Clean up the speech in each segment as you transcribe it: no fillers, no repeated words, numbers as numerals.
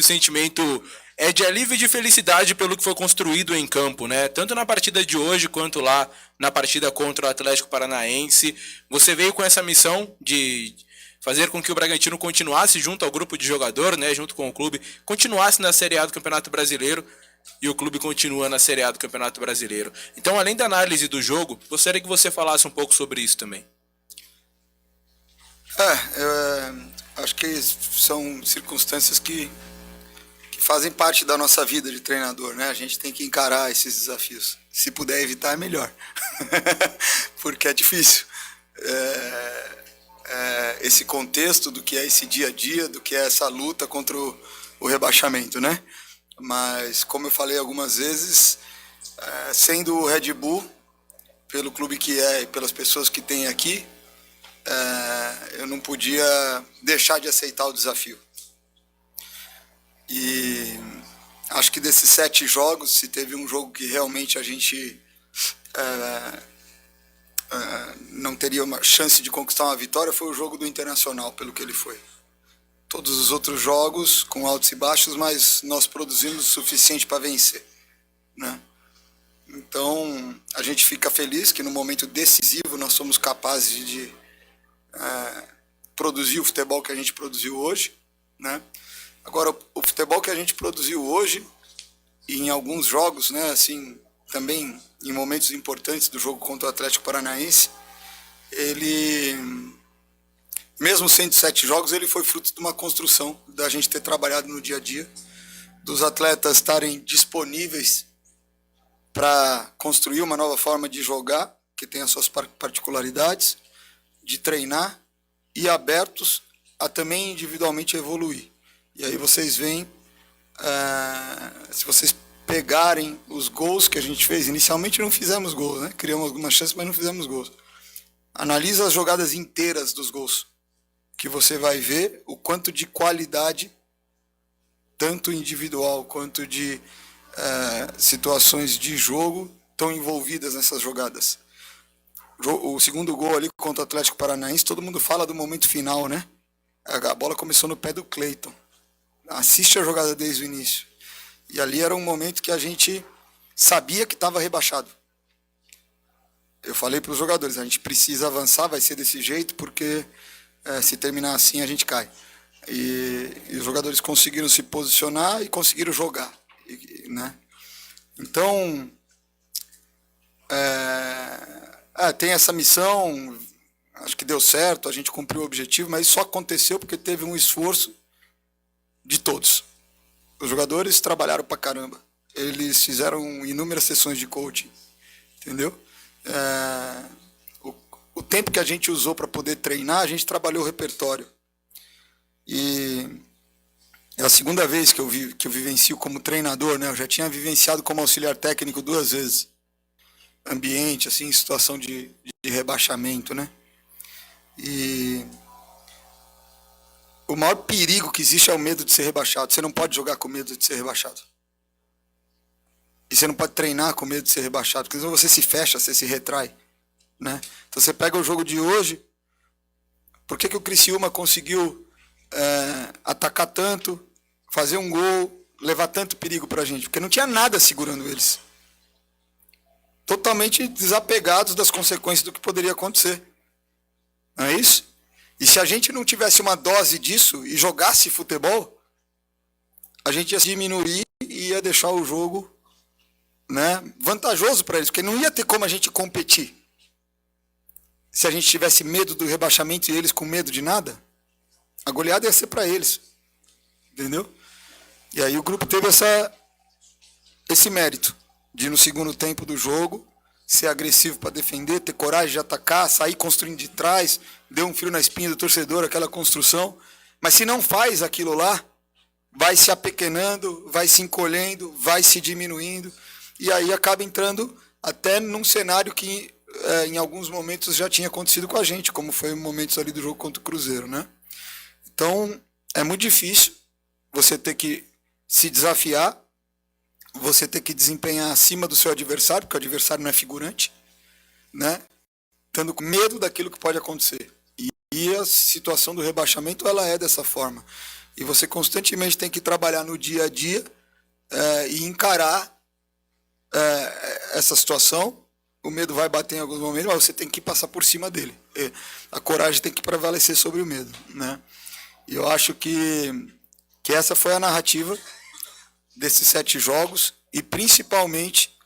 o sentimento é de alívio e de felicidade pelo que foi construído em campo, né? Tanto na partida de hoje quanto lá na partida contra o Atlético Paranaense. Você veio com essa missão de fazer com que o Bragantino continuasse junto ao grupo de jogador, né, junto com o clube, continuasse na Série A do Campeonato Brasileiro, e o clube continua na Série A do Campeonato Brasileiro. Então, além da análise do jogo, gostaria que você falasse um pouco sobre isso também. Acho que são circunstâncias que fazem parte da nossa vida de treinador, né? A gente tem que encarar esses desafios. Se puder evitar, é melhor, porque é difícil. Esse contexto do que é esse dia a dia, do que é essa luta contra o rebaixamento, né? Mas, como eu falei algumas vezes, sendo o Red Bull, pelo clube que é e pelas pessoas que tem aqui, eu não podia deixar de aceitar o desafio. E acho que desses 7 jogos, se teve um jogo que realmente a gente não teria uma chance de conquistar uma vitória, foi o jogo do Internacional, pelo que ele foi. Todos os outros jogos com altos e baixos, mas nós produzimos o suficiente para vencer, né? Então a gente fica feliz que no momento decisivo nós somos capazes de produzir o futebol que a gente produziu hoje, né? Agora, o futebol que a gente produziu hoje, e em alguns jogos, né, assim, também em momentos importantes do jogo contra o Atlético Paranaense, ele, mesmo sendo 7 jogos, ele foi fruto de uma construção, da gente ter trabalhado no dia a dia, dos atletas estarem disponíveis para construir uma nova forma de jogar, que tem as suas particularidades, de treinar, e abertos a também individualmente evoluir. E aí vocês veem, se vocês pegarem os gols que a gente fez, inicialmente não fizemos gols, né? Criamos algumas chances, mas não fizemos gols. Analisa as jogadas inteiras dos gols, que você vai ver o quanto de qualidade, tanto individual quanto de situações de jogo, estão envolvidas nessas jogadas. O segundo gol ali contra o Atlético Paranaense, todo mundo fala do momento final, né? A bola começou no pé do Cleiton. Assiste a jogada desde o início. E ali era um momento que a gente sabia que estava rebaixado. Eu falei para os jogadores, a gente precisa avançar, vai ser desse jeito, porque se terminar assim a gente cai. E os jogadores conseguiram se posicionar e conseguiram jogar, né? Então, tem essa missão, acho que deu certo, a gente cumpriu o objetivo, mas isso só aconteceu porque teve um esforço de todos. Os jogadores trabalharam pra caramba. Eles fizeram inúmeras sessões de coaching, entendeu? O tempo que a gente usou para poder treinar, a gente trabalhou o repertório. E é a segunda vez que eu vivencio como treinador, né? Eu já tinha vivenciado como auxiliar técnico 2 vezes. Ambiente, assim, situação de rebaixamento, né? E o maior perigo que existe é o medo de ser rebaixado. Você não pode jogar com medo de ser rebaixado. E você não pode treinar com medo de ser rebaixado, porque senão você se fecha, você se retrai, né? Então você pega o jogo de hoje, por que o Criciúma conseguiu atacar tanto, fazer um gol, levar tanto perigo pra gente? Porque não tinha nada segurando eles. Totalmente desapegados das consequências do que poderia acontecer. Não é isso? E se a gente não tivesse uma dose disso e jogasse futebol, a gente ia diminuir e ia deixar o jogo, né, vantajoso para eles, porque não ia ter como a gente competir. Se a gente tivesse medo do rebaixamento e eles com medo de nada, a goleada ia ser para eles. Entendeu? E aí o grupo teve esse mérito de, no segundo tempo do jogo, ser agressivo para defender, ter coragem de atacar, sair construindo de trás, deu um frio na espinha do torcedor, aquela construção. Mas se não faz aquilo lá, vai se apequenando, vai se encolhendo, vai se diminuindo, e aí acaba entrando até num cenário que em alguns momentos já tinha acontecido com a gente, como foi momentos ali do jogo contra o Cruzeiro, né? Então, é muito difícil você ter que se desafiar, você ter que desempenhar acima do seu adversário, porque o adversário não é figurante, né? Estando com medo daquilo que pode acontecer. E a situação do rebaixamento, ela é dessa forma. E você constantemente tem que trabalhar no dia a dia e encarar essa situação. O medo vai bater em alguns momentos, mas você tem que passar por cima dele. A coragem tem que prevalecer sobre o medo, né? E eu acho que essa foi a narrativa desses 7 jogos e principalmente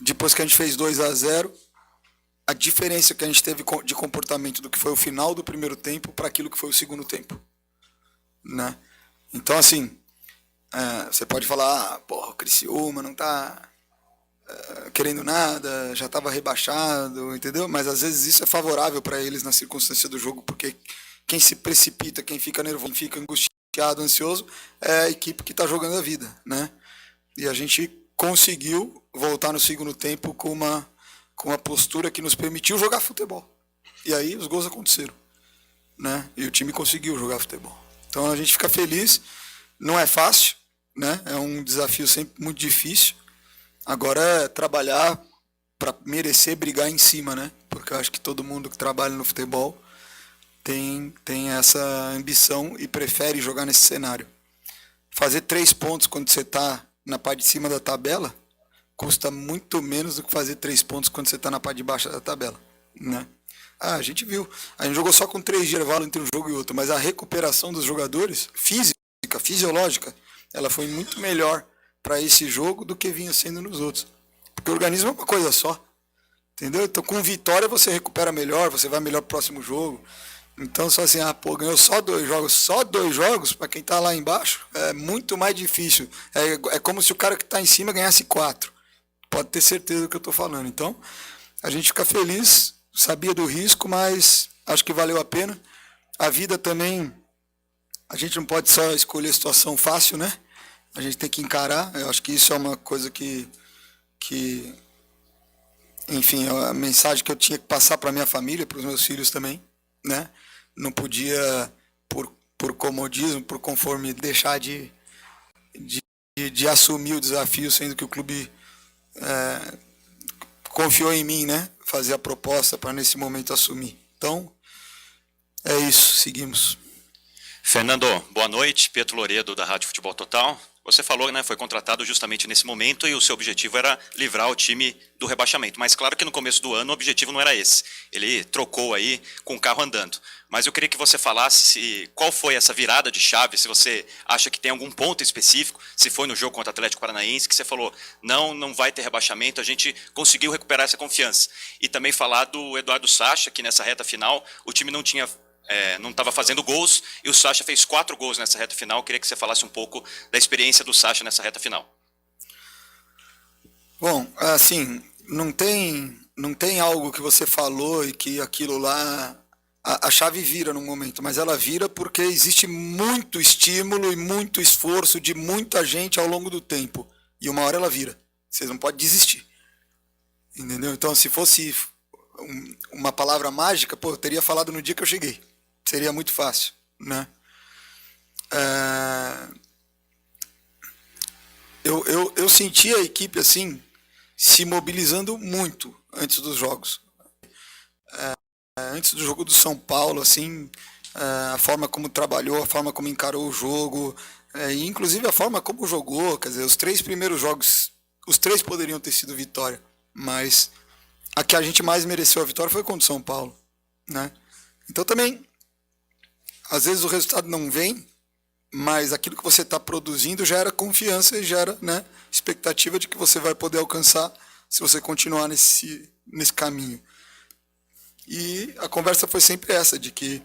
depois que a gente fez 2-0, a diferença que a gente teve de comportamento do que foi o final do primeiro tempo para aquilo que foi o segundo tempo, né? Então, assim, você pode falar, porra, o Criciúma não tá querendo nada, já estava rebaixado, entendeu? Mas às vezes isso é favorável para eles na circunstância do jogo, porque quem se precipita, quem fica nervoso, quem fica angustiado, ansioso, é a equipe que está jogando a vida, né? E a gente conseguiu voltar no segundo tempo com uma postura que nos permitiu jogar futebol. E aí os gols aconteceram, né? E o time conseguiu jogar futebol. Então a gente fica feliz. Não é fácil, né? É um desafio sempre muito difícil. Agora é trabalhar para merecer brigar em cima, né? Porque eu acho que todo mundo que trabalha no futebol tem essa ambição e prefere jogar nesse cenário. Fazer 3 pontos quando você está na parte de cima da tabela custa muito menos do que fazer 3 pontos quando você está na parte de baixo da tabela, né? A gente viu. A gente jogou só com 3 dias de intervalo entre um jogo e outro, mas a recuperação dos jogadores, fisiológica, ela foi muito melhor para esse jogo do que vinha sendo nos outros. Porque o organismo é uma coisa só, entendeu? Então com vitória você recupera melhor, você vai melhor pro próximo jogo. Então só assim, ganhou só 2 jogos, para quem tá lá embaixo, é muito mais difícil. É como se o cara que tá em cima ganhasse 4. Pode ter certeza do que eu tô falando. Então, a gente fica feliz, sabia do risco, mas acho que valeu a pena. A vida também, a gente não pode só escolher situação fácil, né? A gente tem que encarar. Eu acho que isso é uma coisa que enfim, é a mensagem que eu tinha que passar para minha família, para os meus filhos também, né? Não podia, por comodismo, por conforme, deixar de assumir o desafio, sendo que o clube confiou em mim, né? Fazer a proposta para nesse momento assumir. Então, é isso, seguimos. Fernando, boa noite, Pietro Loredo da Rádio Futebol Total. Você falou, né, foi contratado justamente nesse momento e o seu objetivo era livrar o time do rebaixamento. Mas claro que no começo do ano o objetivo não era esse. Ele trocou aí com o carro andando. Mas eu queria que você falasse qual foi essa virada de chave, se você acha que tem algum ponto específico, se foi no jogo contra o Atlético Paranaense, que você falou, não vai ter rebaixamento, a gente conseguiu recuperar essa confiança. E também falar do Eduardo Sacha, que nessa reta final o time não estava fazendo gols, e o Sacha fez 4 gols nessa reta final. Eu queria que você falasse um pouco da experiência do Sacha nessa reta final. Bom, assim, não tem algo que você falou e que aquilo lá, a chave vira num momento, mas ela vira porque existe muito estímulo e muito esforço de muita gente ao longo do tempo, e uma hora ela vira, você não pode desistir, entendeu? Então, se fosse uma palavra mágica, eu teria falado no dia que eu cheguei. Seria muito fácil, né? Eu senti a equipe assim se mobilizando muito antes dos jogos. Antes do jogo do São Paulo, assim, a forma como trabalhou, a forma como encarou o jogo, e inclusive a forma como jogou. Quer dizer, os 3 primeiros jogos, os 3 poderiam ter sido vitória, mas a que a gente mais mereceu a vitória foi contra o São Paulo, né? Então também, às vezes o resultado não vem, mas aquilo que você está produzindo gera confiança e gera, né, expectativa de que você vai poder alcançar se você continuar nesse caminho. E a conversa foi sempre essa, de que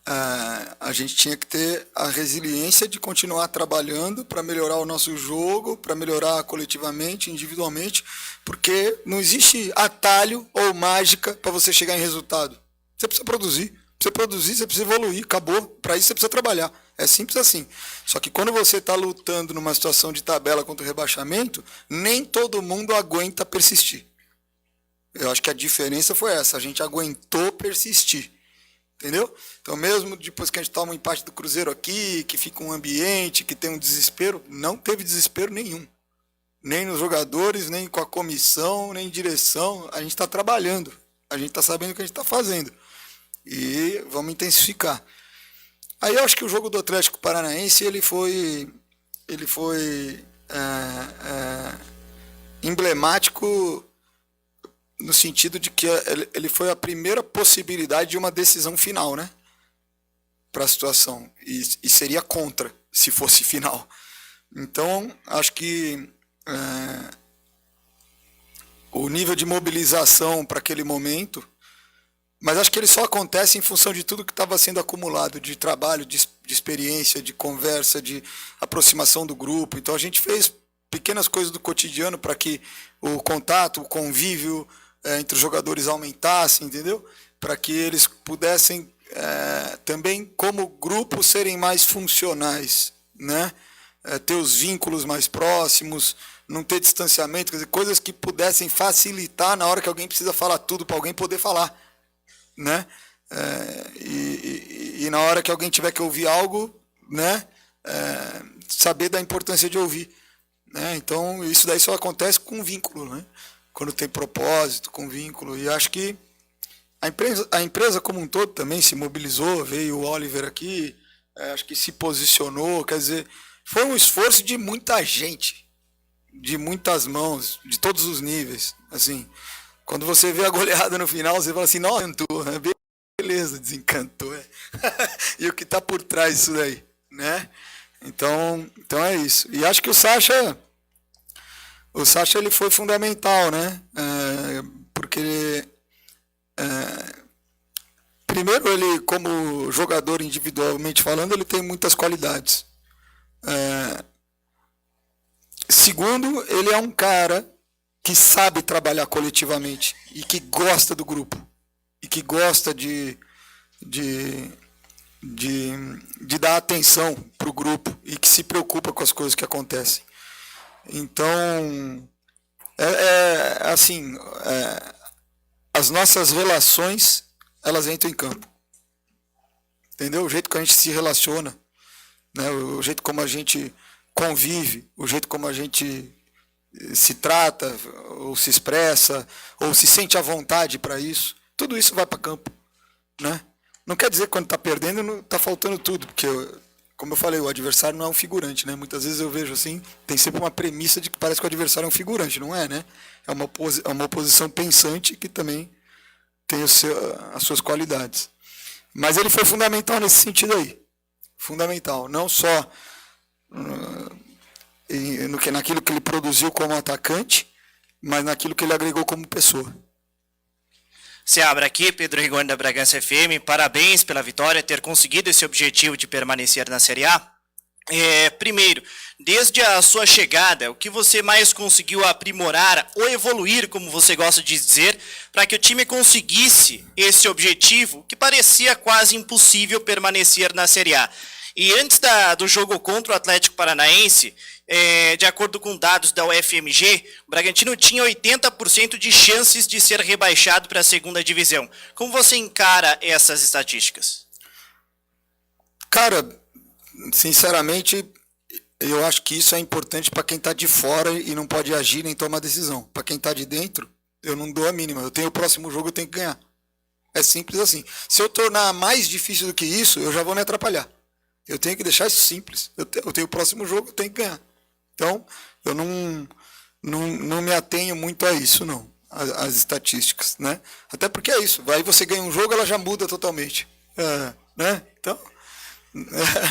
a gente tinha que ter a resiliência de continuar trabalhando para melhorar o nosso jogo, para melhorar coletivamente, individualmente, porque não existe atalho ou mágica para você chegar em resultado. Você precisa produzir. Você produzir, você precisa evoluir, acabou. Para isso você precisa trabalhar. É simples assim. Só que quando você está lutando numa situação de tabela contra o rebaixamento, nem todo mundo aguenta persistir. Eu acho que a diferença foi essa. A gente aguentou persistir. Entendeu? Então, mesmo depois que a gente toma um empate do Cruzeiro aqui, que fica um ambiente, que tem um desespero, não teve desespero nenhum. Nem nos jogadores, nem com a comissão, nem direção. A gente está trabalhando. A gente está sabendo o que a gente está fazendo. E vamos intensificar. Aí eu acho que o jogo do Atlético Paranaense ele foi emblemático no sentido de que ele foi a primeira possibilidade de uma decisão final, né? Para a situação. E seria contra, se fosse final. Então, acho que o nível de mobilização para aquele momento, mas acho que ele só acontece em função de tudo que estava sendo acumulado, de trabalho, de experiência, de conversa, de aproximação do grupo. Então a gente fez pequenas coisas do cotidiano para que o contato, o convívio entre os jogadores aumentasse, entendeu? Para que eles pudessem também, como grupo, serem mais funcionais, né? Ter os vínculos mais próximos, não ter distanciamento, quer dizer, coisas que pudessem facilitar na hora que alguém precisa falar tudo para alguém poder falar, né? E na hora que alguém tiver que ouvir algo, né? Saber da importância de ouvir, né? Então isso daí só acontece com vínculo, né? Quando tem propósito, com vínculo. E acho que a empresa como um todo também se mobilizou, veio o Oliver aqui, acho que se posicionou, quer dizer, foi um esforço de muita gente, de muitas mãos, de todos os níveis. Assim, quando você vê a goleada no final, você fala assim, não, encantou, né? Beleza, desencantou. E o que está por trás disso daí, né? Então é isso. E acho que o Sacha ele foi fundamental, né? Porque primeiro, ele, como jogador individualmente falando, ele tem muitas qualidades. Segundo, ele é um cara que sabe trabalhar coletivamente e que gosta do grupo e que gosta de dar atenção para o grupo e que se preocupa com as coisas que acontecem. Então, assim, as nossas relações, elas entram em campo. Entendeu? O jeito que a gente se relaciona, né? O jeito como a gente convive, o jeito como a gente se trata, ou se expressa, ou se sente à vontade para isso, tudo isso vai para campo, né? Não quer dizer que quando está perdendo está faltando tudo, porque, como eu falei, o adversário não é um figurante, né? Muitas vezes eu vejo assim, tem sempre uma premissa de que parece que o adversário é um figurante, não é, né? É uma oposição pensante que também tem as suas qualidades. Mas ele foi fundamental nesse sentido aí. Fundamental. Não só naquilo que ele produziu como atacante, mas naquilo que ele agregou como pessoa. Seabra aqui, Pedro Rigoni da Bragança FM. Parabéns pela vitória, ter conseguido esse objetivo de permanecer na Série A. Primeiro, desde a sua chegada, o que você mais conseguiu aprimorar ou evoluir, como você gosta de dizer, para que o time conseguisse esse objetivo que parecia quase impossível permanecer na Série A? E antes do jogo contra o Atlético Paranaense, de acordo com dados da UFMG, o Bragantino tinha 80% de chances de ser rebaixado para a segunda divisão. Como você encara essas estatísticas? Cara, sinceramente, eu acho que isso é importante para quem está de fora e não pode agir nem tomar decisão. Para quem está de dentro, eu não dou a mínima. Eu tenho o próximo jogo, eu tenho que ganhar. É simples assim. Se eu tornar mais difícil do que isso, eu já vou me atrapalhar. Eu tenho que deixar isso simples. Eu tenho o próximo jogo, eu tenho que ganhar. Então, eu não me atenho muito a isso, não. As estatísticas, né? Até porque é isso. Aí você ganha um jogo, ela já muda totalmente. Né? Então,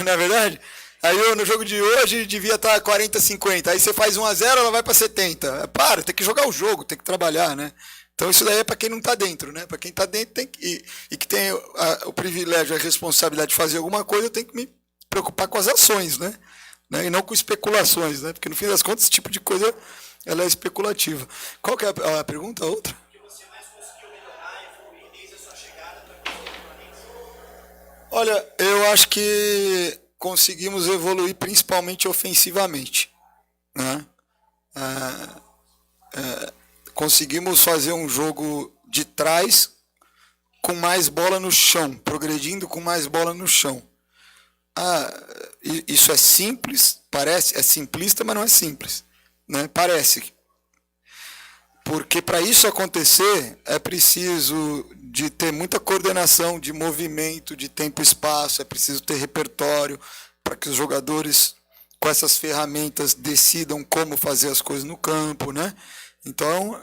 na verdade, aí no jogo de hoje devia estar 40-50. Aí você faz 1-0, ela vai para 70. Tem que jogar o jogo, tem que trabalhar, né? Então isso daí é para quem não está dentro, né? Para quem está dentro e que tem o privilégio, a responsabilidade de fazer alguma coisa, eu tenho que me preocupar com as ações, né? E não com especulações, né? Porque no fim das contas esse tipo de coisa ela é especulativa. Qual que é a pergunta? A outra? O que você mais conseguiu melhorar e evoluir desde a sua chegada para o Flamengo? Olha, eu acho que conseguimos evoluir principalmente ofensivamente, né? Conseguimos fazer um jogo de trás com mais bola no chão, progredindo com mais bola no chão. Isso é simples, parece, é simplista, mas não é simples, né? Parece. Porque para isso acontecer é preciso de ter muita coordenação de movimento, de tempo e espaço, é preciso ter repertório para que os jogadores com essas ferramentas decidam como fazer as coisas no campo, né? Então,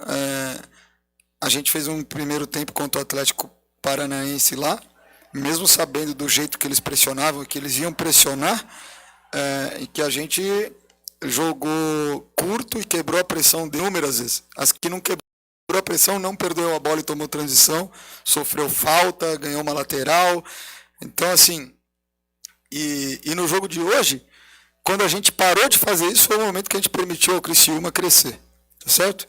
a gente fez um primeiro tempo contra o Atlético Paranaense lá, mesmo sabendo do jeito que eles pressionavam, que eles iam pressionar, e que a gente jogou curto e quebrou a pressão de inúmeras vezes. As que não quebrou a pressão não perdeu a bola e tomou transição, sofreu falta, ganhou uma lateral. Então, assim, e no jogo de hoje, quando a gente parou de fazer isso, foi o momento que a gente permitiu ao Criciúma crescer, tá certo?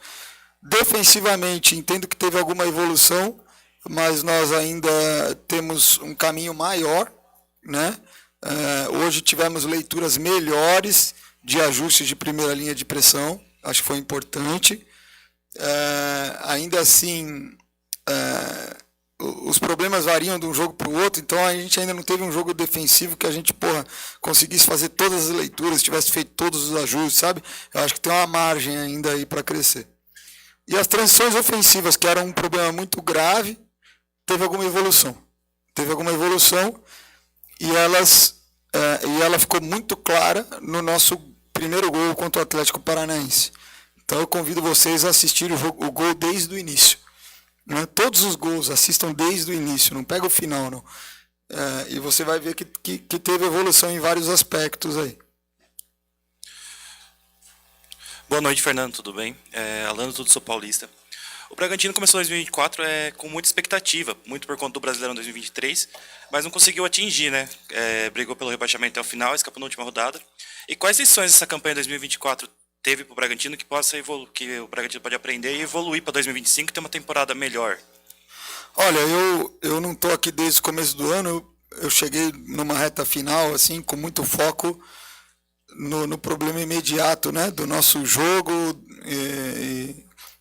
Defensivamente, entendo que teve alguma evolução, mas nós ainda temos um caminho maior, né? Hoje tivemos leituras melhores de ajustes de primeira linha de pressão, acho que foi importante. Ainda assim, os problemas variam de um jogo para o outro, então a gente ainda não teve um jogo defensivo que a gente, conseguisse fazer todas as leituras, tivesse feito todos os ajustes, sabe? Eu acho que tem uma margem ainda aí para crescer. E as transições ofensivas, que eram um problema muito grave, teve alguma evolução. E ela ficou muito clara no nosso primeiro gol contra o Atlético Paranaense. Então eu convido vocês a assistirem o gol desde o início. Né? Todos os gols assistam desde o início, não pega o final, não. E você vai ver que teve evolução em vários aspectos aí. Boa noite, Fernando, tudo bem? Alano, tudo São Paulista. O Bragantino começou 2024 com muita expectativa, muito por conta do Brasileirão 2023, mas não conseguiu atingir, né? Brigou pelo rebaixamento até o final, escapou na última rodada. E quais lições essa campanha 2024 teve para o Bragantino que que o Bragantino pode aprender e evoluir para 2025 e ter uma temporada melhor? Olha, eu não estou aqui desde o começo do ano, eu cheguei numa reta final, assim, com muito foco no problema imediato, né, do nosso jogo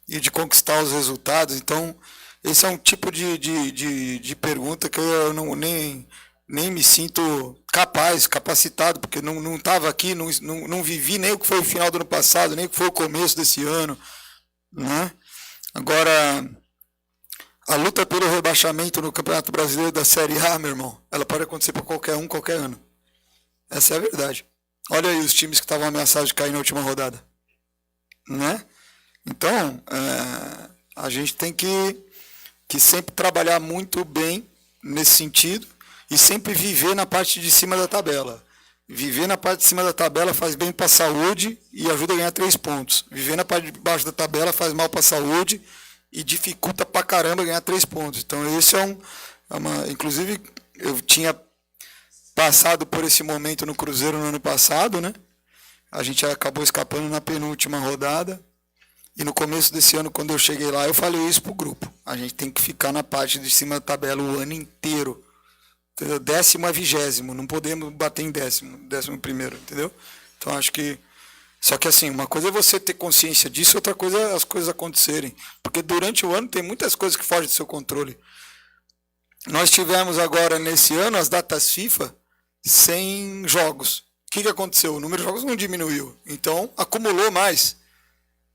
e de conquistar os resultados. Então, esse é um tipo de pergunta que eu nem me sinto capacitado, porque não estava aqui, não vivi nem o que foi o final do ano passado, nem o que foi o começo desse ano, né? Agora, a luta pelo rebaixamento no Campeonato Brasileiro da Série A, meu irmão, ela pode acontecer para qualquer um, qualquer ano. Essa é a verdade. Olha aí os times que estavam ameaçados de cair na última rodada, né? Então, a gente tem que sempre trabalhar muito bem nesse sentido e sempre viver na parte de cima da tabela. Viver na parte de cima da tabela faz bem para a saúde e ajuda a ganhar 3 pontos. Viver na parte de baixo da tabela faz mal para a saúde e dificulta pra caramba ganhar 3 pontos. Então, esse inclusive, eu tinha passado por esse momento no Cruzeiro no ano passado, né? A gente acabou escapando na penúltima rodada. E no começo desse ano, quando eu cheguei lá, eu falei isso pro grupo. A gente tem que ficar na parte de cima da tabela o ano inteiro. Entendeu? 10º a 20º. Não podemos bater em 11º, entendeu? Então, acho que... Só que, assim, uma coisa é você ter consciência disso, outra coisa é as coisas acontecerem. Porque durante o ano tem muitas coisas que fogem do seu controle. Nós tivemos agora, nesse ano, as datas FIFA sem jogos. O que aconteceu? O número de jogos não diminuiu. Então, acumulou mais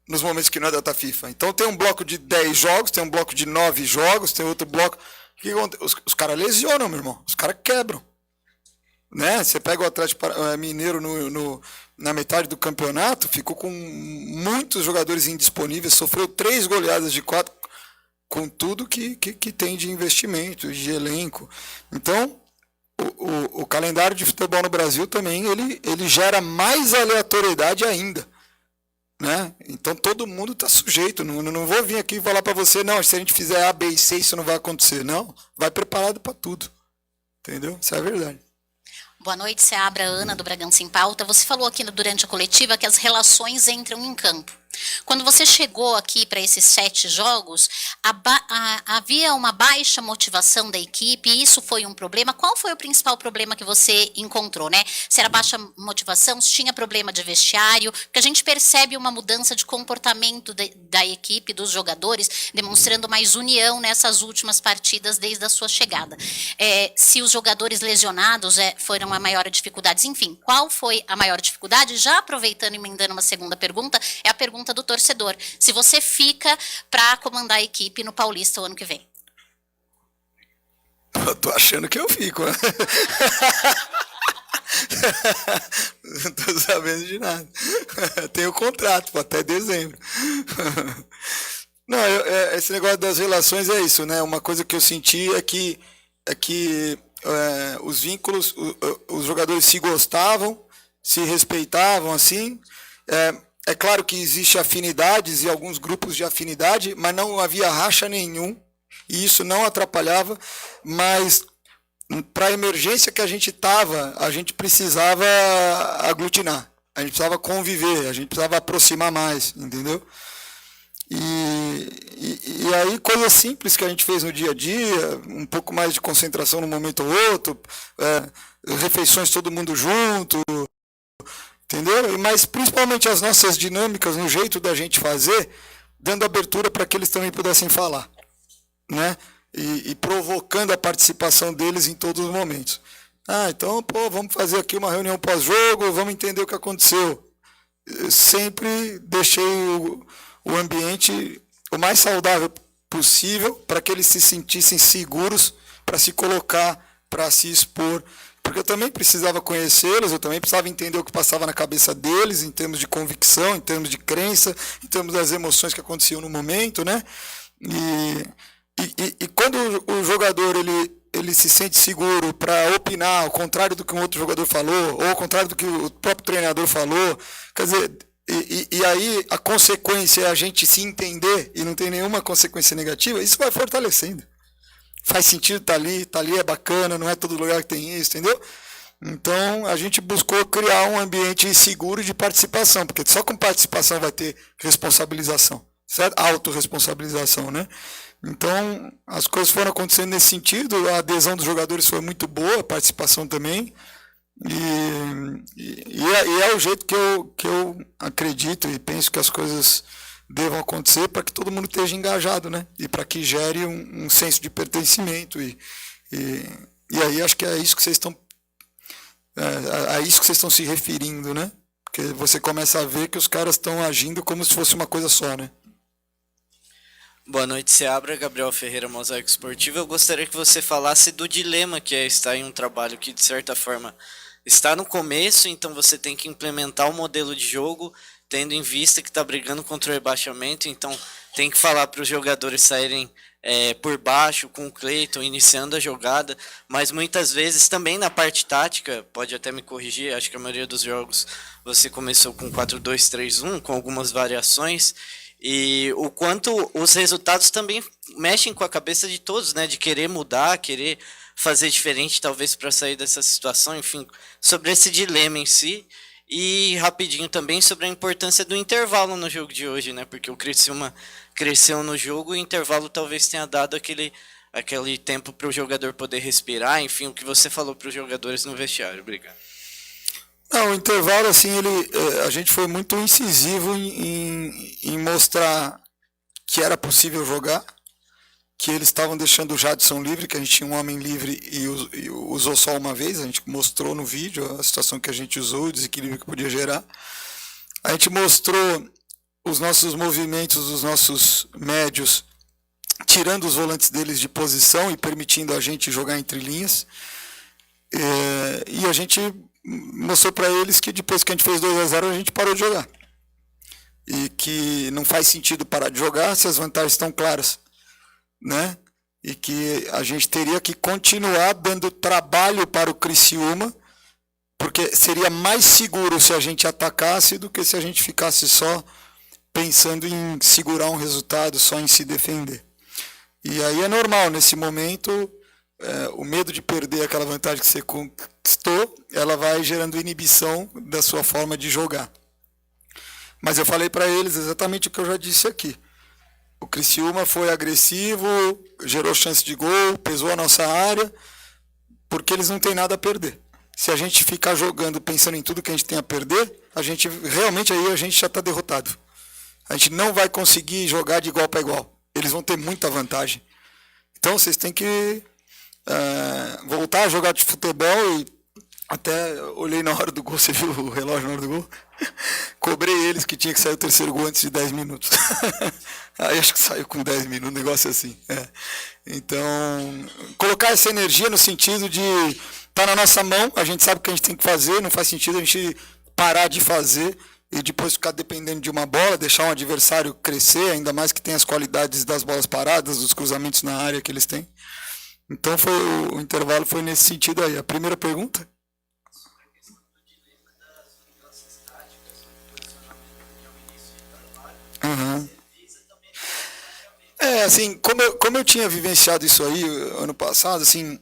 nos momentos que não é data FIFA. Então tem um bloco de 10 jogos, tem um bloco de 9 jogos, tem outro bloco... Os caras lesionam, meu irmão. Os caras quebram. Né? Você pega o Atlético Mineiro na metade do campeonato, ficou com muitos jogadores indisponíveis, sofreu 3 goleadas de 4, com tudo que tem de investimento, de elenco. Então, o calendário de futebol no Brasil também, ele gera mais aleatoriedade ainda. Né? Então todo mundo está sujeito. Não vou vir aqui e falar para você, não, se a gente fizer A, B e C, isso não vai acontecer. Não, vai preparado para tudo. Entendeu? Isso é a verdade. Boa noite, Seabra, Ana, do Bragança em Pauta. Você falou aqui durante a coletiva que as relações entram em campo. Quando você chegou aqui para esses 7 jogos, havia uma baixa motivação da equipe, e isso foi um problema. Qual foi o principal problema que você encontrou, né? Se era baixa motivação, se tinha problema de vestiário, porque a gente percebe uma mudança de comportamento da equipe, dos jogadores, demonstrando mais união nessas últimas partidas desde a sua chegada. Se os jogadores lesionados foram a maior dificuldade, enfim, qual foi a maior dificuldade? Já aproveitando e emendando uma segunda pergunta, é a pergunta pergunta do torcedor. Se você fica para comandar a equipe no Paulista o ano que vem. Eu tô achando que eu fico, né? Não tô sabendo de nada. Tenho contrato até dezembro. Não, esse negócio das relações é isso, né? Uma coisa que eu senti é que os vínculos, os jogadores se gostavam, se respeitavam, assim. É claro que existe afinidades e alguns grupos de afinidade, mas não havia racha nenhum, e isso não atrapalhava, mas para a emergência que a gente estava, a gente precisava aglutinar, a gente precisava conviver, a gente precisava aproximar mais, entendeu? E aí coisas simples que a gente fez no dia a dia, um pouco mais de concentração num momento ou outro, refeições todo mundo junto, entendeu? Mas principalmente as nossas dinâmicas no jeito da gente fazer, dando abertura para que eles também pudessem falar, né? E provocando a participação deles em todos os momentos. Então, vamos fazer aqui uma reunião pós-jogo, vamos entender o que aconteceu. Eu sempre deixei o ambiente o mais saudável possível para que eles se sentissem seguros para se colocar, para se expor. Porque eu também precisava conhecê-los, eu também precisava entender o que passava na cabeça deles, em termos de convicção, em termos de crença, em termos das emoções que aconteciam no momento, né? E quando o jogador ele se sente seguro para opinar ao contrário do que um outro jogador falou, ou ao contrário do que o próprio treinador falou, quer dizer, e aí a consequência é a gente se entender e não tem nenhuma consequência negativa, isso vai fortalecendo. Faz sentido tá ali é bacana, não é todo lugar que tem isso, entendeu? Então a gente buscou criar um ambiente seguro de participação, porque só com participação vai ter responsabilização, certo? Autorresponsabilização, né? Então, as coisas foram acontecendo nesse sentido, a adesão dos jogadores foi muito boa, a participação também, e é o jeito que eu acredito e penso que as coisas devam acontecer para que todo mundo esteja engajado, né? E para que gere um senso de pertencimento, e aí acho que é isso que vocês estão se referindo, né? Porque você começa a ver que os caras estão agindo como se fosse uma coisa só, né? Boa noite, Seabra. Gabriel Ferreira, Mosaico Esportivo. Eu gostaria que você falasse do dilema que é estar em um trabalho que, de certa forma, está no começo, então você tem que implementar o modelo de jogo, tendo em vista que está brigando contra o rebaixamento, então tem que falar para os jogadores saírem por baixo, com o Cleiton, iniciando a jogada, mas muitas vezes também na parte tática, pode até me corrigir, acho que a maioria dos jogos você começou com 4-2-3-1, com algumas variações, e o quanto os resultados também mexem com a cabeça de todos, né? De querer mudar, querer fazer diferente, talvez, para sair dessa situação. Enfim, sobre esse dilema em si. E rapidinho também sobre a importância do intervalo no jogo de hoje, né? Porque o Criciúma cresceu no jogo e o intervalo talvez tenha dado aquele tempo para o jogador poder respirar. Enfim, o que você falou para os jogadores no vestiário. Obrigado. Não, o intervalo, assim, a gente foi muito incisivo em mostrar que era possível jogar, que eles estavam deixando o Jadson livre, que a gente tinha um homem livre e usou só uma vez, a gente mostrou no vídeo a situação que a gente usou, o desequilíbrio que podia gerar. A gente mostrou os nossos movimentos, os nossos médios, tirando os volantes deles de posição e permitindo a gente jogar entre linhas. E a gente mostrou para eles que depois que a gente fez 2-0 a gente parou de jogar. E que não faz sentido parar de jogar se as vantagens estão claras, né? E que a gente teria que continuar dando trabalho para o Criciúma, porque seria mais seguro se a gente atacasse do que se a gente ficasse só pensando em segurar um resultado, só em se defender. E aí é normal, nesse momento, o medo de perder aquela vantagem que você conquistou, ela vai gerando inibição da sua forma de jogar. Mas eu falei para eles exatamente o que eu já disse aqui. O Criciúma foi agressivo, gerou chance de gol, pesou a nossa área, porque eles não têm nada a perder. Se a gente ficar jogando pensando em tudo que a gente tem a perder, a gente já está derrotado. A gente não vai conseguir jogar de igual para igual. Eles vão ter muita vantagem. Então vocês têm que voltar a jogar de futebol. E até olhei na hora do gol, você viu o relógio na hora do gol? cobrei eles que tinha que sair o terceiro gol antes de 10 minutos. Aí acho que saiu com 10 minutos, um negócio assim. Então, colocar essa energia no sentido de tá na nossa mão, a gente sabe o que a gente tem que fazer, não faz sentido a gente parar de fazer e depois ficar dependendo de uma bola, deixar um adversário crescer, ainda mais que tem as qualidades das bolas paradas, dos cruzamentos na área que eles têm. Então o intervalo foi nesse sentido aí. A primeira pergunta? Uhum. Assim, como eu tinha vivenciado isso aí ano passado, assim,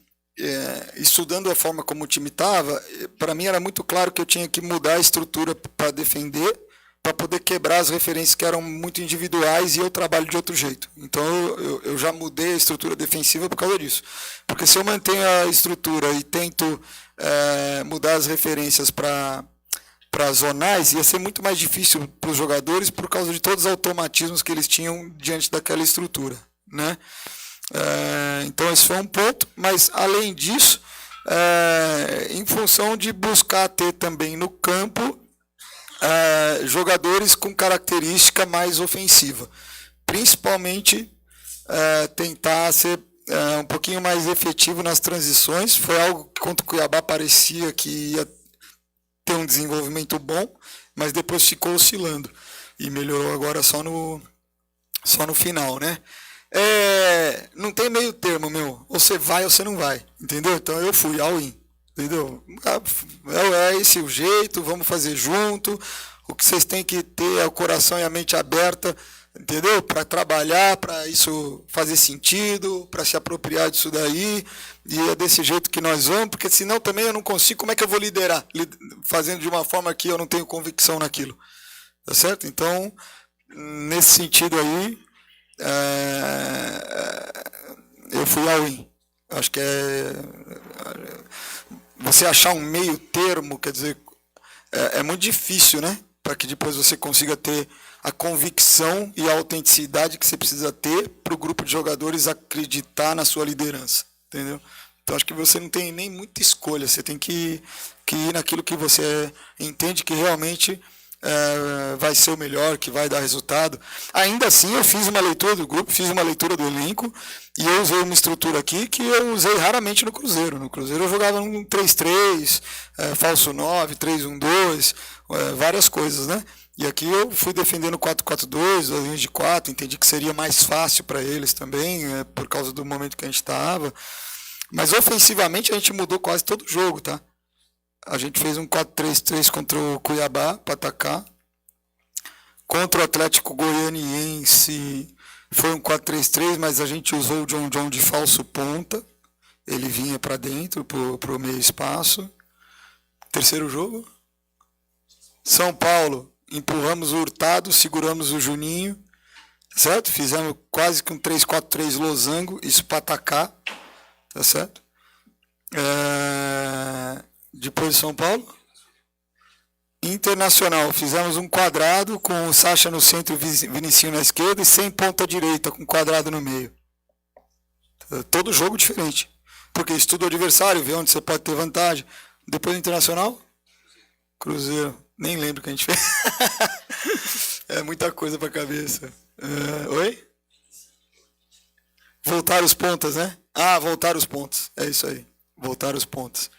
estudando a forma como o time estava, para mim era muito claro que eu tinha que mudar a estrutura para defender, para poder quebrar as referências que eram muito individuais e eu trabalho de outro jeito. Então eu já mudei a estrutura defensiva por causa disso. Porque se eu mantenho a estrutura e tento mudar as referências para zonais, ia ser muito mais difícil para os jogadores por causa de todos os automatismos que eles tinham diante daquela estrutura, né? Então esse foi um ponto, mas além disso, em função de buscar ter também no campo jogadores com característica mais ofensiva, principalmente tentar ser um pouquinho mais efetivo nas transições. Foi algo que contra o Cuiabá parecia que ia ter um desenvolvimento bom, mas depois ficou oscilando e melhorou agora só no final, né? Não tem meio termo, meu. Ou você vai ou você não vai, entendeu? Então eu fui all in, entendeu? É esse o jeito, vamos fazer junto. O que vocês têm que ter é o coração e a mente aberta, entendeu? Para trabalhar, para isso fazer sentido, para se apropriar disso daí. E é desse jeito que nós vamos, porque senão também eu não consigo. Como é que eu vou liderar? Fazendo de uma forma que eu não tenho convicção naquilo. Tá certo? Então, nesse sentido aí, eu fui all in. Acho que você achar um meio termo, quer dizer, é muito difícil, né? Para que depois você consiga ter a convicção e a autenticidade que você precisa ter para o grupo de jogadores acreditar na sua liderança, entendeu? Então acho que você não tem nem muita escolha, você tem que ir naquilo que você entende que realmente vai ser o melhor, que vai dar resultado. Ainda assim, eu fiz uma leitura do grupo, fiz uma leitura do elenco, e eu usei uma estrutura aqui que eu usei raramente no Cruzeiro. No Cruzeiro eu jogava um 3-3, falso 9, 3-1-2, várias coisas, né? E aqui eu fui defendendo 4-4-2, as linhas de 4, entendi que seria mais fácil para eles também, por causa do momento que a gente estava. Mas ofensivamente a gente mudou quase todo o jogo, tá? A gente fez um 4-3-3 contra o Cuiabá para atacar. Contra o Atlético Goianiense foi um 4-3-3, mas a gente usou o John de falso ponta. Ele vinha para dentro, para o meio espaço. Terceiro jogo. São Paulo, empurramos o Hurtado, seguramos o Juninho. Certo? Fizemos quase que um 3-4-3 losango, isso para atacar. Tá certo? Depois de São Paulo, Internacional, fizemos um quadrado com o Sacha no centro e o Vinicinho na esquerda e sem ponta direita, com quadrado no meio. Todo jogo diferente, porque estuda o adversário, vê onde você pode ter vantagem. Depois do Internacional, Cruzeiro, nem lembro o que a gente fez. É muita coisa para a cabeça. Oi? Voltar os pontas, né? Voltar os pontos, é isso aí, voltar os pontos.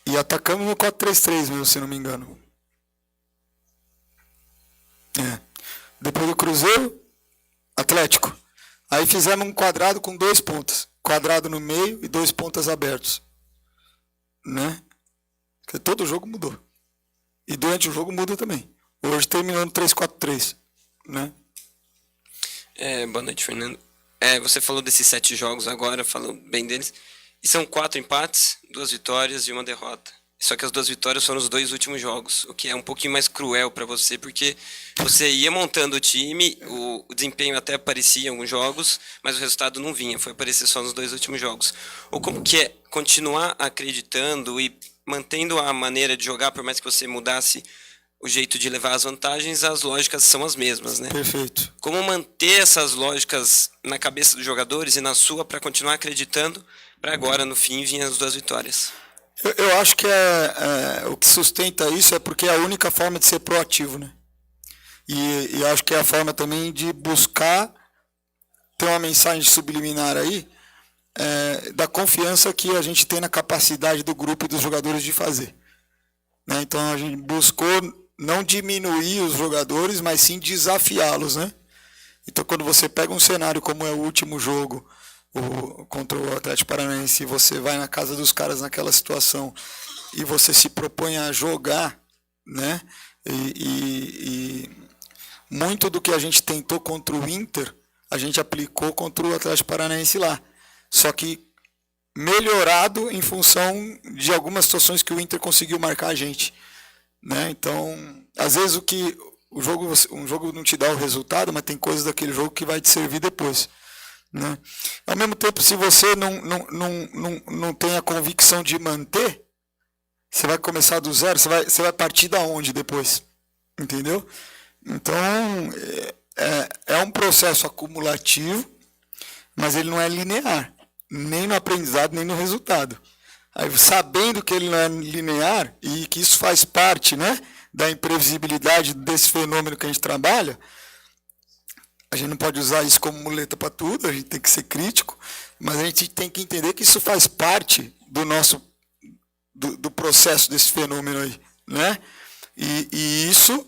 E atacamos no 4-3-3, meu, se não me engano. Depois do Cruzeiro, Atlético. Aí fizemos um quadrado com 2 pontas. Quadrado no meio e 2 pontas abertos. Né? Porque todo jogo mudou. E durante o jogo muda também. Hoje terminando 3-4-3. Né? Boa noite, Fernando. Você falou desses 7 jogos agora, falou bem deles. E são 4 empates, 2 vitórias e 1 derrota. Só que as 2 vitórias foram os 2 últimos jogos, o que é um pouquinho mais cruel para você, porque você ia montando o time, o desempenho até aparecia em alguns jogos, mas o resultado não vinha, foi aparecer só nos 2 últimos jogos. Ou como que é continuar acreditando e mantendo a maneira de jogar, por mais que você mudasse o jeito de levar as vantagens, as lógicas são as mesmas, né? Perfeito. Como manter essas lógicas na cabeça dos jogadores e na sua para continuar acreditando, para agora, no fim, vir as 2 vitórias? Eu acho que o que sustenta isso é porque é a única forma de ser proativo, né? E acho que é a forma também de buscar ter uma mensagem subliminar aí da confiança que a gente tem na capacidade do grupo e dos jogadores de fazer. Né? Então a gente buscou não diminuir os jogadores, mas sim desafiá-los, né? Então quando você pega um cenário como é o último jogo contra o Atlético Paranaense, e você vai na casa dos caras naquela situação e você se propõe a jogar, né? E muito do que a gente tentou contra o Inter, a gente aplicou contra o Atlético Paranaense lá. Só que melhorado em função de algumas situações que o Inter conseguiu marcar a gente. Né? Então, às vezes um jogo não te dá o resultado, mas tem coisas daquele jogo que vai te servir depois. Né? Ao mesmo tempo, se você não tem a convicção de manter, você vai começar do zero, você vai partir da onde depois? Entendeu? Então, é um processo acumulativo, mas ele não é linear, nem no aprendizado, nem no resultado. Aí, sabendo que ele não é linear e que isso faz parte, né, da imprevisibilidade desse fenômeno que a gente trabalha, a gente não pode usar isso como muleta para tudo, a gente tem que ser crítico, mas a gente tem que entender que isso faz parte do processo desse fenômeno aí, né? E isso,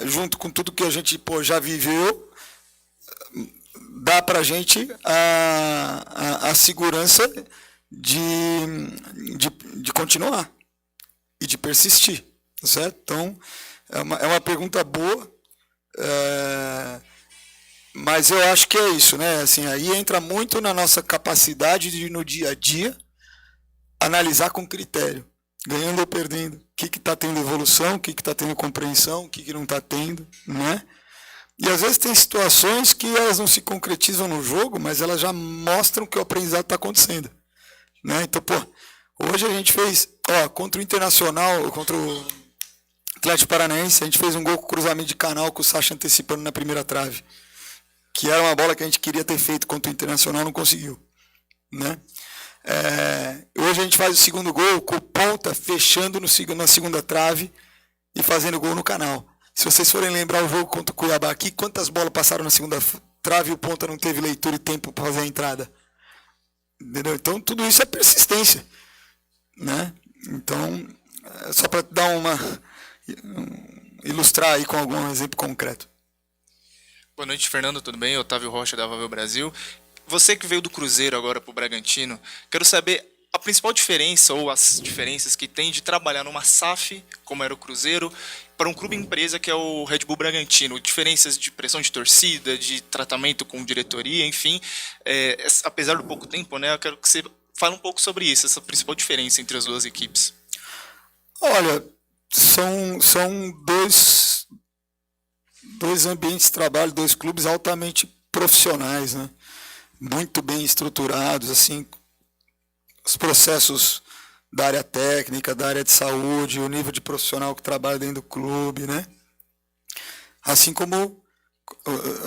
junto com tudo que a gente já viveu, dá para a gente a segurança de continuar e de persistir, tá certo? Então, é uma pergunta boa, mas eu acho que é isso, né? Assim, aí entra muito na nossa capacidade de, no dia a dia, analisar com critério, ganhando ou perdendo, o que está tendo evolução, o que está tendo compreensão, o que não está tendo, né? E às vezes tem situações que elas não se concretizam no jogo, mas elas já mostram que o aprendizado está acontecendo. Né? Então, hoje a gente fez, contra o Internacional, contra o Atlético Paranaense, a gente fez um gol com cruzamento de canal com o Sacha antecipando na primeira trave, que era uma bola que a gente queria ter feito contra o Internacional, não conseguiu. Né? Hoje a gente faz o segundo gol com o ponta fechando na segunda trave e fazendo gol no canal. Se vocês forem lembrar o jogo contra o Cuiabá aqui, quantas bolas passaram na segunda trave e o ponta não teve leitura e tempo para fazer a entrada? Entendeu? Então, tudo isso é persistência. Né? Então, só para dar ilustrar aí com algum exemplo concreto. Boa noite, Fernando, tudo bem? Otávio Rocha, da Vavel Brasil. Você que veio do Cruzeiro agora para o Bragantino, quero saber a principal diferença ou as diferenças que tem de trabalhar numa SAF, como era o Cruzeiro, para um clube empresa que é o Red Bull Bragantino. Diferenças de pressão de torcida, de tratamento com diretoria, enfim. Apesar do pouco tempo, né, eu quero que você fale um pouco sobre isso, essa principal diferença entre as duas equipes. Olha, são dois ambientes de trabalho, dois clubes altamente profissionais, né? Muito bem estruturados, assim, os processos da área técnica, da área de saúde, o nível de profissional que trabalha dentro do clube, né? Assim como,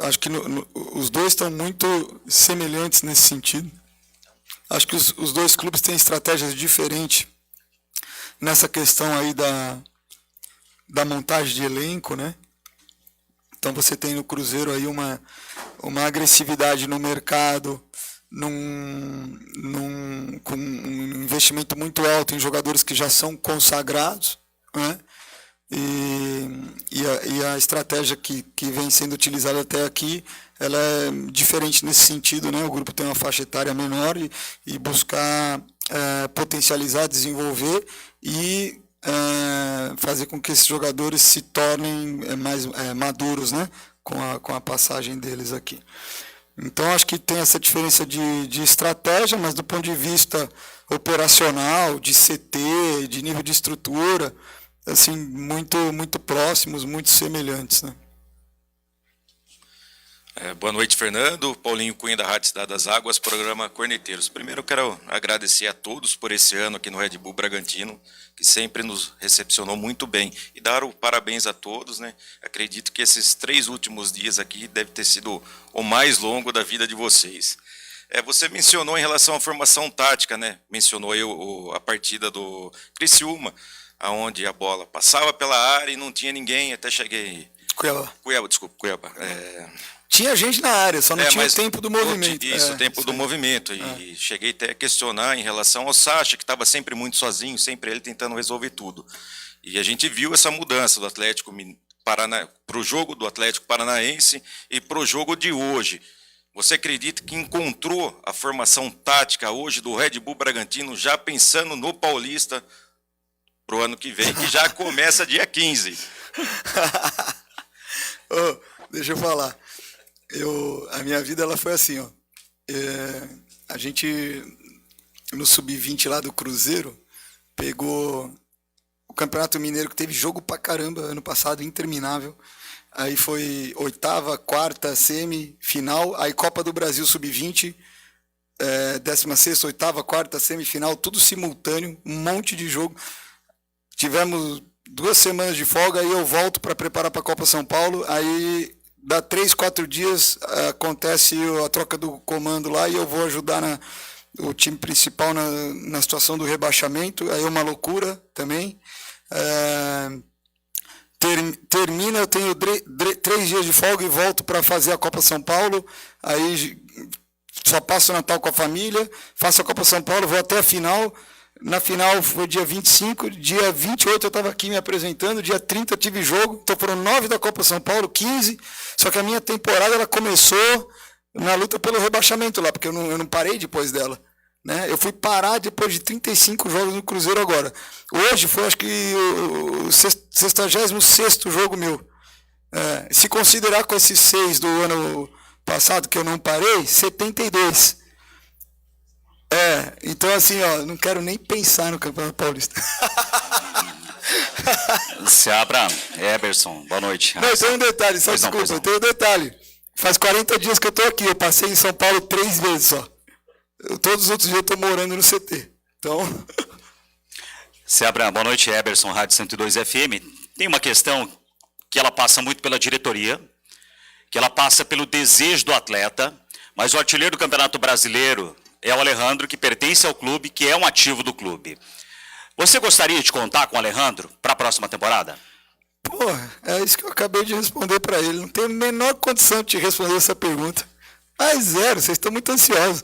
acho que os dois estão muito semelhantes nesse sentido. Acho que os dois clubes têm estratégias diferentes nessa questão aí da montagem de elenco, né? Então você tem no Cruzeiro aí uma agressividade no mercado, com um investimento muito alto em jogadores que já são consagrados, né? E a estratégia que vem sendo utilizada até aqui, ela é diferente nesse sentido, né? O grupo tem uma faixa etária menor e buscar potencializar, desenvolver e fazer com que esses jogadores se tornem mais maduros, né? Com a passagem deles aqui. Então, acho que tem essa diferença de estratégia, mas do ponto de vista operacional, de CT, de nível de estrutura, assim, muito próximos, muito semelhantes, né? Boa noite, Fernando. Paulinho Cunha, da Rádio Cidade das Águas, programa Corneteiros. Primeiro eu quero agradecer a todos por esse ano aqui no Red Bull Bragantino, que sempre nos recepcionou muito bem. E dar o parabéns a todos, né? Acredito que esses 3 últimos dias aqui deve ter sido o mais longo da vida de vocês. Você mencionou em relação à formação tática, né? Mencionou aí a partida do Criciúma, aonde a bola passava pela área e não tinha ninguém, até cheguei... Cuiabá. Tinha gente na área, só não tinha o tempo do movimento. Isso, o tempo do movimento. E cheguei até a questionar em relação ao Sacha, que estava sempre muito sozinho, sempre ele tentando resolver tudo. E a gente viu essa mudança do Atlético para o jogo do Atlético Paranaense e para o jogo de hoje. Você acredita que encontrou a formação tática hoje do Red Bull Bragantino, já pensando no Paulista para o ano que vem, que já começa dia 15? Deixa eu falar. A minha vida ela foi assim, ó. A gente, no Sub-20 lá do Cruzeiro, pegou o Campeonato Mineiro, que teve jogo pra caramba ano passado, interminável. Aí foi oitava, quarta, semi, final. Aí Copa do Brasil Sub-20, 16ª, oitava, quarta, semifinal, tudo simultâneo, um monte de jogo. Tivemos 2 semanas de folga, aí eu volto para preparar para a Copa São Paulo. Aí dá 3, 4 dias, acontece a troca do comando lá e eu vou ajudar o time principal na situação do rebaixamento. Aí é uma loucura também. Termina, eu tenho 3 dias de folga e volto para fazer a Copa São Paulo. Aí só passo o Natal com a família, faço a Copa São Paulo, vou até a final. Na final foi dia 25, dia 28 eu estava aqui me apresentando, dia 30 eu tive jogo, então foram 9 da Copa São Paulo, 15, só que a minha temporada ela começou na luta pelo rebaixamento lá, porque eu não parei depois dela, né? Eu fui parar depois de 35 jogos no Cruzeiro agora. Hoje foi acho que o 66º jogo meu. Se considerar com esses 6 do ano passado que eu não parei, 72. Então assim, ó, não quero nem pensar no Campeonato Paulista. Seabra, Eberson, boa noite. Não, tem um detalhe, só desculpa, tem um detalhe. Faz 40 dias que eu tô aqui, eu passei em São Paulo 3 vezes só. Todos os outros dias eu tô morando no CT. Então... Seabra, boa noite, Eberson, Rádio 102 FM. Tem uma questão que ela passa muito pela diretoria, que ela passa pelo desejo do atleta, mas o artilheiro do Campeonato Brasileiro é o Alejandro, que pertence ao clube, que é um ativo do clube. Você gostaria de contar com o Alejandro para a próxima temporada? É isso que eu acabei de responder para ele. Não tenho a menor condição de te responder essa pergunta. Mas zero, vocês estão muito ansiosos.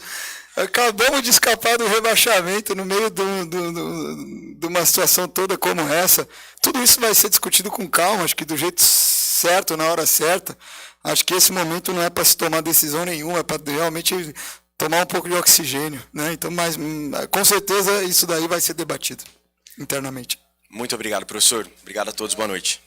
Acabamos de escapar do rebaixamento no meio de uma situação toda como essa. Tudo isso vai ser discutido com calma, acho que do jeito certo, na hora certa. Acho que esse momento não é para se tomar decisão nenhuma, é para realmente tomar um pouco de oxigênio, né? Então, mas com certeza isso daí vai ser debatido internamente. Muito obrigado, professor. Obrigado a todos. Boa noite.